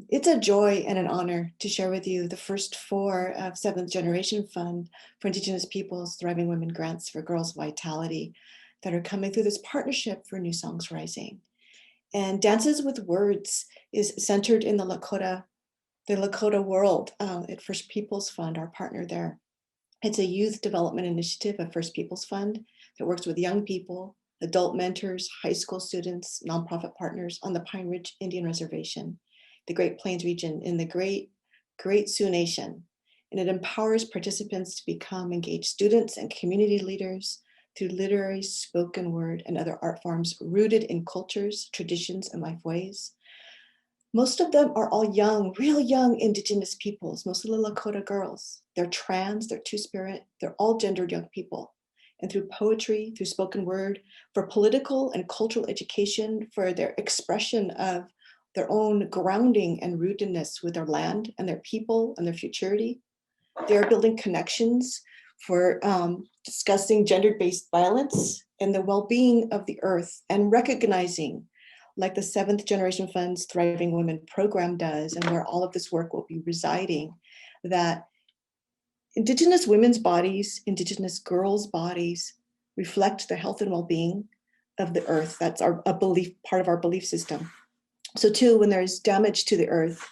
It's a joy and an honor to share with you the first four of Seventh Generation Fund for Indigenous Peoples Thriving Women Grants for Girls Vitality that are coming through this partnership for New Songs Rising. And Dances with Words is centered in the Lakota world at First Peoples Fund, our partner there. It's a youth development initiative of First Peoples Fund that works with young people, adult mentors, high school students, nonprofit partners on the Pine Ridge Indian Reservation, the Great Plains region in the Great Sioux Nation. And it empowers participants to become engaged students and community leaders through literary, spoken word, and other art forms rooted in cultures, traditions, and life ways. Most of them are all young, real young Indigenous peoples, most of the Lakota girls. They're trans, they're two-spirit, they're all gendered young people. And through poetry, through spoken word, for political and cultural education, for their expression of their own grounding and rootedness with their land and their people and their futurity. They're building connections for discussing gender-based violence and the well-being of the earth and recognizing, like the Seventh Generation Fund's Thriving Women program does, and where all of this work will be residing, that Indigenous women's bodies, Indigenous girls' bodies reflect the health and well-being of the earth. That's a belief, part of our belief system. So too, when there's damage to the earth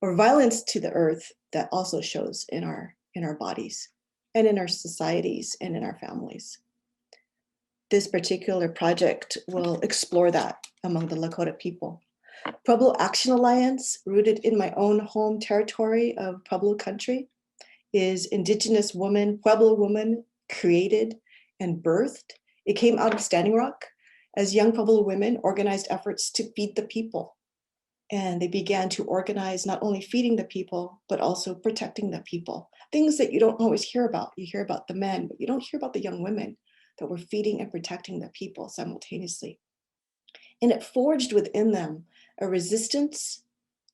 or violence to the earth, that also shows in our bodies and in our societies and in our families. This particular project will explore that among the Lakota people. Pueblo Action Alliance, rooted in my own home territory of Pueblo country, is Indigenous woman, Pueblo woman, created and birthed. It came out of Standing Rock as young Pueblo women organized efforts to feed the people. And they began to organize not only feeding the people, but also protecting the people. Things that you don't always hear about. You hear about the men, but you don't hear about the young women that were feeding and protecting the people simultaneously. And it forged within them a resistance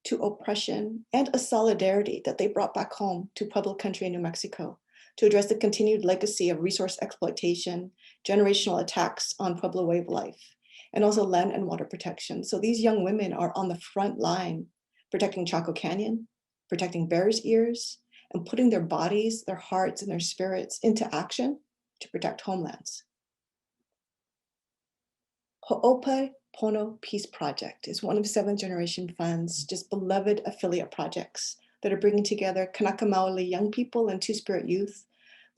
to oppression and a solidarity that they brought back home to Pueblo country in New Mexico to address the continued legacy of resource exploitation, generational attacks on Pueblo way of life, and also land and water protection. So these young women are on the front line, protecting Chaco Canyon, protecting Bears Ears, and putting their bodies, their hearts, and their spirits into action to protect homelands. Ho'opai Pono Peace Project is one of Seventh Generation Fund's just beloved affiliate projects that are bringing together Kanaka Maoli young people and Two-Spirit youth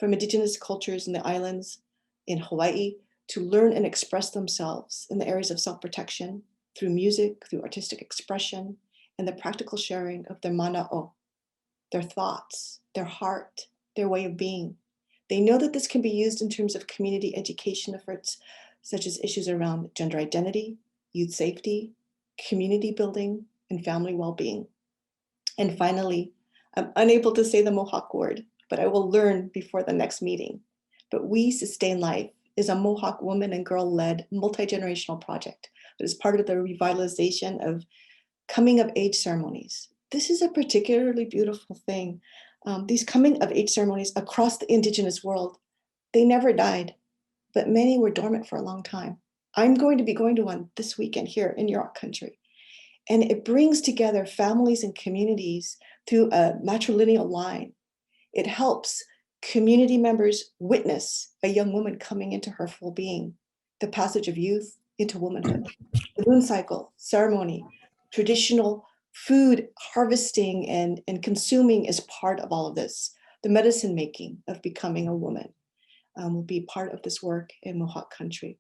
from Indigenous cultures in the islands in Hawaii to learn and express themselves in the areas of self-protection through music, through artistic expression, and the practical sharing of their mana'o, their thoughts, their heart, their way of being. They know that this can be used in terms of community education efforts, such as issues around gender identity, youth safety, community building, and family well-being. And finally, I'm unable to say the Mohawk word, but I will learn before the next meeting. But We Sustain Life is a Mohawk woman and girl-led multi-generational project that is part of the revitalization of coming of age ceremonies. This is a particularly beautiful thing. These coming of age ceremonies across the Indigenous world, they never died, but many were dormant for a long time. I'm going to be going to one this weekend here in York country. And it brings together families and communities through a matrilineal line. It helps community members witness a young woman coming into her full being, the passage of youth into womanhood, the moon cycle, ceremony, traditional food harvesting and consuming is part of all of this. The medicine making of becoming a woman will be part of this work in Mohawk country.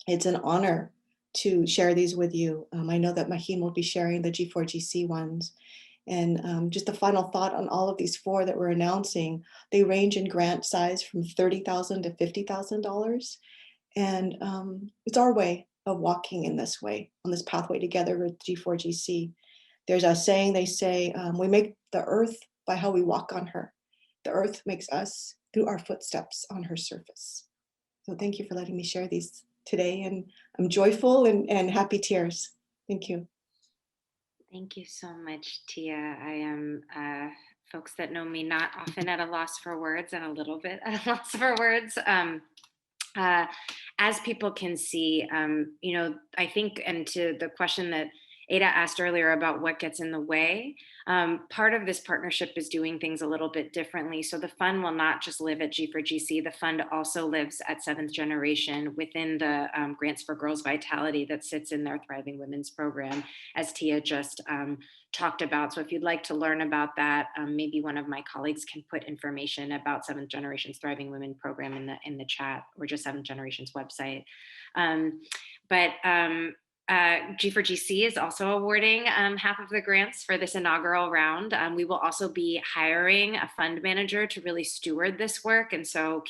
It's an honor to share these with you. I know that Maheen will be sharing the G4GC ones. And just a final thought on all of these four that we're announcing, they range in grant size from $30,000 to $50,000. And it's our way of walking in this way, on this pathway together with G4GC. There's a saying, they say, we make the earth by how we walk on her. The earth makes us through our footsteps on her surface. So thank you for letting me share these today. And I'm joyful and happy tears. Thank you. Thank you so much, Tia. I am, folks that know me, not often at a loss for words and a little bit at a loss for words. As people can see, I think, and to the question that Ada asked earlier about what gets in the way. Part of this partnership is doing things a little bit differently. So the fund will not just live at G4GC. The fund also lives at Seventh Generation within the Grants for Girls Vitality that sits in their Thriving Women's program, as Tia just talked about. So if you'd like to learn about that, maybe one of my colleagues can put information about Seventh Generation's Thriving Women program in the chat, or just Seventh Generation's website. Um, but G4GC is also awarding half of the grants for this inaugural round. We will also be hiring a fund manager to really steward this work. And so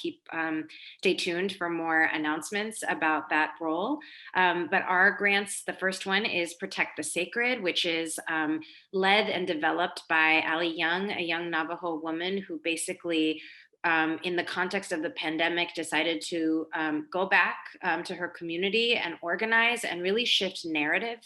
stay tuned for more announcements about that role. But our grants, the first one is Protect the Sacred, which is led and developed by Ali Young, a young Navajo woman who basically in the context of the pandemic, decided to go back to her community and organize and really shift narrative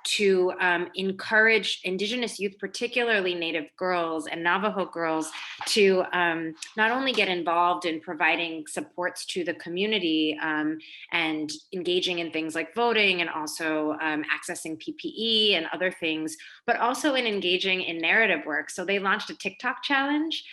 to encourage Indigenous youth, particularly Native girls and Navajo girls, to not only get involved in providing supports to the community and engaging in things like voting and also accessing PPE and other things, but also in engaging in narrative work. So they launched a TikTok challenge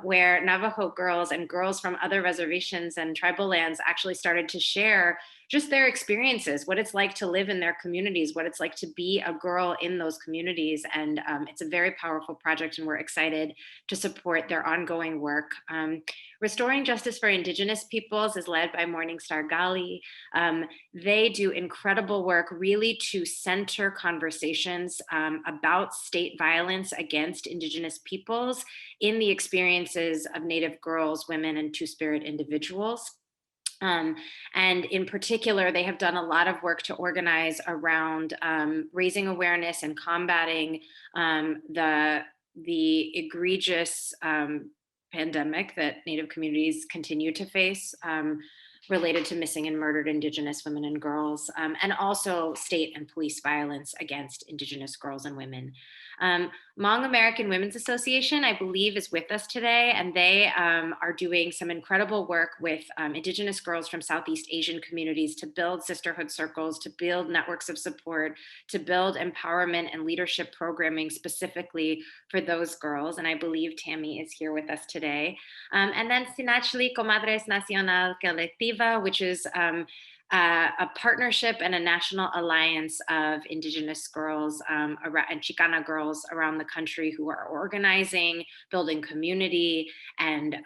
where Navajo girls and girls from other reservations and tribal lands actually started to share just their experiences, what it's like to live in their communities, what it's like to be a girl in those communities. And it's a very powerful project, and we're excited to support their ongoing work. Restoring Justice for Indigenous Peoples is led by Morningstar Gali. They do incredible work really to center conversations about state violence against Indigenous peoples in the experiences of Native girls, women, and Two-Spirit individuals. And in particular, they have done a lot of work to organize around raising awareness and combating the egregious pandemic that Native communities continue to face related to missing and murdered Indigenous women and girls, and also state and police violence against Indigenous girls and women. Hmong American Women's Association, I believe, is with us today, and they are doing some incredible work with Indigenous girls from Southeast Asian communities to build sisterhood circles, to build networks of support, to build empowerment and leadership programming specifically for those girls. And I believe Tammy is here with us today. And then Sinachli Comadres Nacional Colectiva, which is a partnership and a national alliance of Indigenous girls and Chicana girls around the country who are organizing, building community, and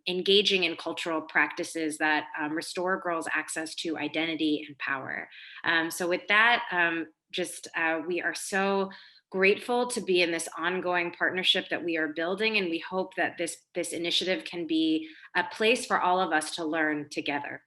engaging in cultural practices that restore girls' access to identity and power. So with that, we are so grateful to be in this ongoing partnership that we are building, and we hope that this initiative can be a place for all of us to learn together.